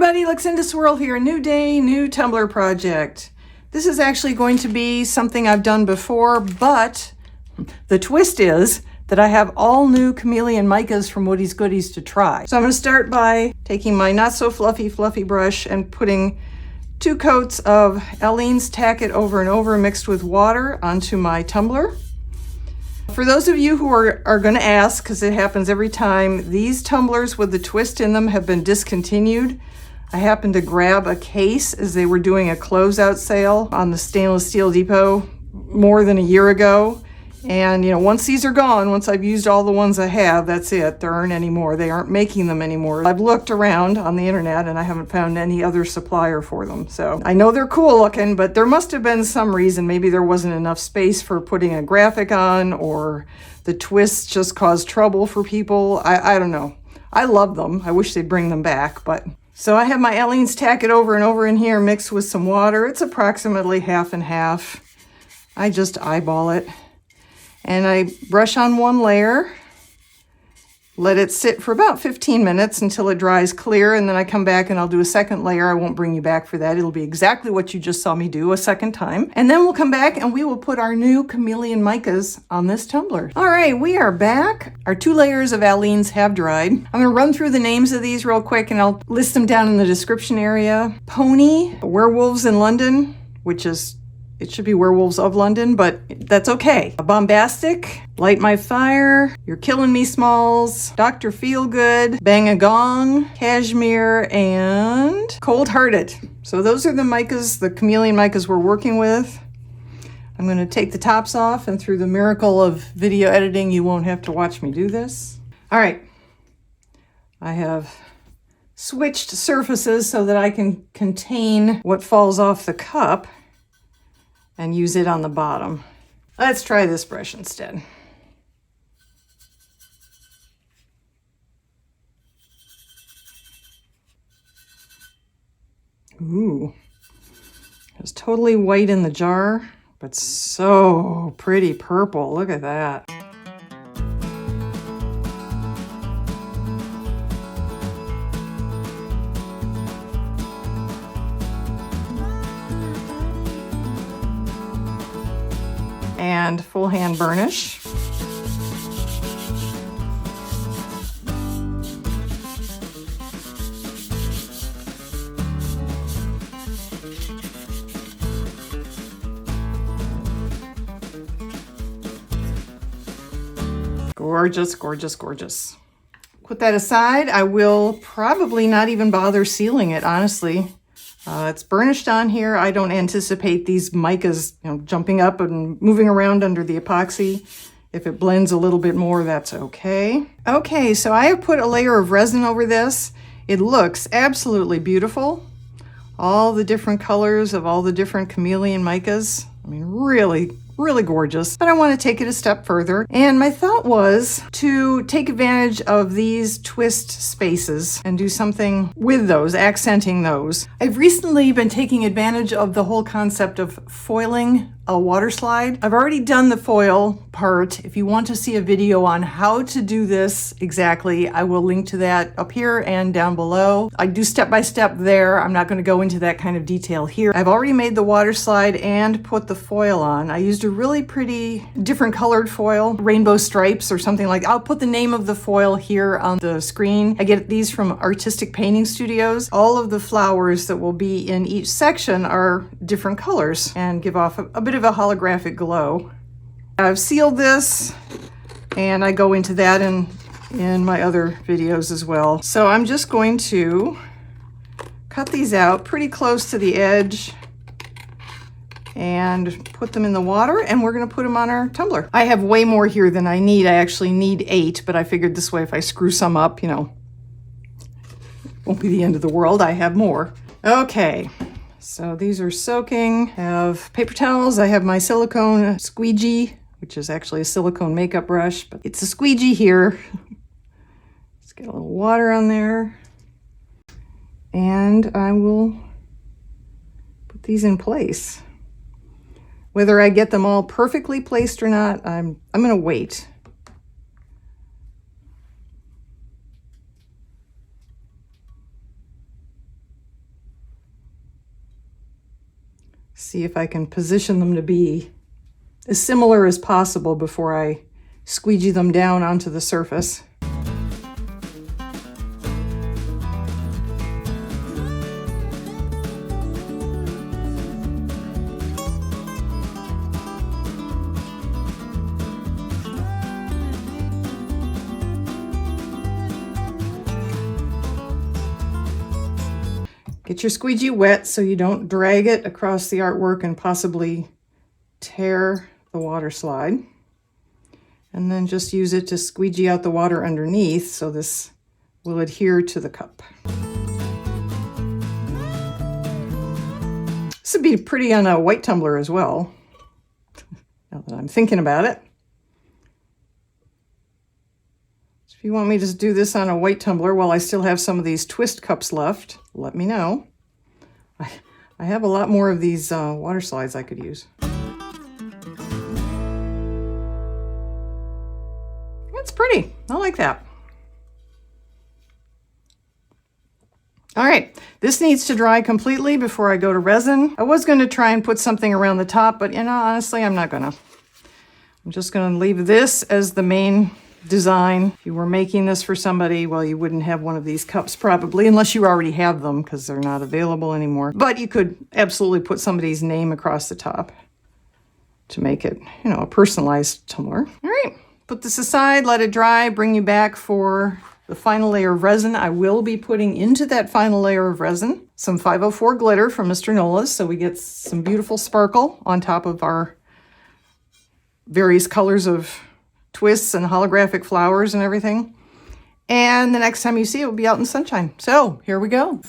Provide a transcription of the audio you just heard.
everybody, Luxinda Swirl here. New day, new tumbler project. This is actually going to be something I've done before, but the twist is that I have all new Chameleon Micas from Woody's Goodies to try. So I'm going to start by taking my not so fluffy brush and putting 2 coats of Aleene's Tack It Over and Over mixed with water onto my tumbler. For those of you who are going to ask, because it happens every time, these tumblers with the twist in them have been discontinued. I happened to grab a case as they were doing a closeout sale on the Stainless Steel Depot more than a year ago. And, you know, once these are gone, once I've used all the ones I have, that's it. There aren't any more. They aren't making them anymore. I've looked around on the internet and I haven't found any other supplier for them. So I know they're cool looking, but there must have been some reason. Maybe there wasn't enough space for putting a graphic on, or the twists just caused trouble for people. I don't know. I love them. I wish they'd bring them back, but... So I have my Aleene's Tack It Over and Over in here mixed with some water. It's approximately half and half. I just eyeball it. And I brush on one layer, let it sit for about 15 minutes until it dries clear, and then I come back and I'll do a second layer. I won't bring you back for that. It'll be exactly what you just saw me do a second time. And then we'll come back and we will put our new Chameleon Micas on this tumbler. All right, we are back. Our 2 layers of Aleene's have dried. I'm gonna run through the names of these real quick and I'll list them down in the description area. Pony, Werewolves in London, which is, it should be Werewolves of London, but that's okay. Bombastic, Light My Fire, You're Killing Me Smalls, Dr. Feelgood, Bang a Gong, Kashmir, and Cold Hearted. So those are the micas, the Chameleon Micas we're working with. I'm going to take the tops off, and through the miracle of video editing, you won't have to watch me do this. All right. I have switched surfaces so that I can contain what falls off the cup and use it on the bottom. Let's try this brush instead. Ooh, it's totally white in the jar, but so pretty purple. Look at that. And full hand burnish. Gorgeous, gorgeous, gorgeous. Put that aside. I will probably not even bother sealing it, honestly. It's burnished on here. I don't anticipate these micas, jumping up and moving around under the epoxy. If it blends a little bit more, that's okay. Okay, so I have put a layer of resin over this. It looks absolutely beautiful. All the different colors of all the different Chameleon Micas. I mean, really gorgeous, but I want to take it a step further. And my thought was to take advantage of these twist spaces and do something with those, accenting those. I've recently been taking advantage of the whole concept of foiling a water slide. I've already done the foil part. If you want to see a video on how to do this exactly, I will link to that up here and down below. I do step by step there. I'm not going to go into that kind of detail here. I've already made the water slide and put the foil on. I used a really pretty different colored foil, rainbow stripes or something like that. I'll put the name of the foil here on the screen. I get these from Artistic Painting Studios. All of the flowers that will be in each section are different colors and give off a bit of a holographic glow. I've sealed this and I go into that in my other videos as well. So I'm just going to cut these out pretty close to the edge and put them in the water, and we're going to put them on our tumbler. I have way more here than I need. I actually need 8, but I figured this way if I screw some up, won't be the end of the world. I have more. Okay. So these are soaking. I have paper towels. I have my silicone squeegee, which is actually a silicone makeup brush, but it's a squeegee here. Let's get a little water on there. And I will put these in place. Whether I get them all perfectly placed or not, I'm going to wait. See if I can position them to be as similar as possible before I squeegee them down onto the surface. Get your squeegee wet so you don't drag it across the artwork and possibly tear the water slide. And then just use it to squeegee out the water underneath so this will adhere to the cup. This would be pretty on a white tumbler as well, now that I'm thinking about it. If you want me to do this on a white tumbler while I still have some of these twist cups left, let me know. I have a lot more of these water slides I could use. That's pretty. I like that. All right, this needs to dry completely before I go to resin. I was going to try and put something around the top, but honestly, I'm not gonna. I'm just going to leave this as the main design. If you were making this for somebody, well, you wouldn't have one of these cups probably, unless you already have them because they're not available anymore. But you could absolutely put somebody's name across the top to make it, a personalized tumbler. All right, put this aside, let it dry, bring you back for the final layer of resin. I will be putting into that final layer of resin some 504 glitter from Mr. Nola's, so we get some beautiful sparkle on top of our various colors of twists and holographic flowers and everything. And the next time you see it, will be out in sunshine. So here we go.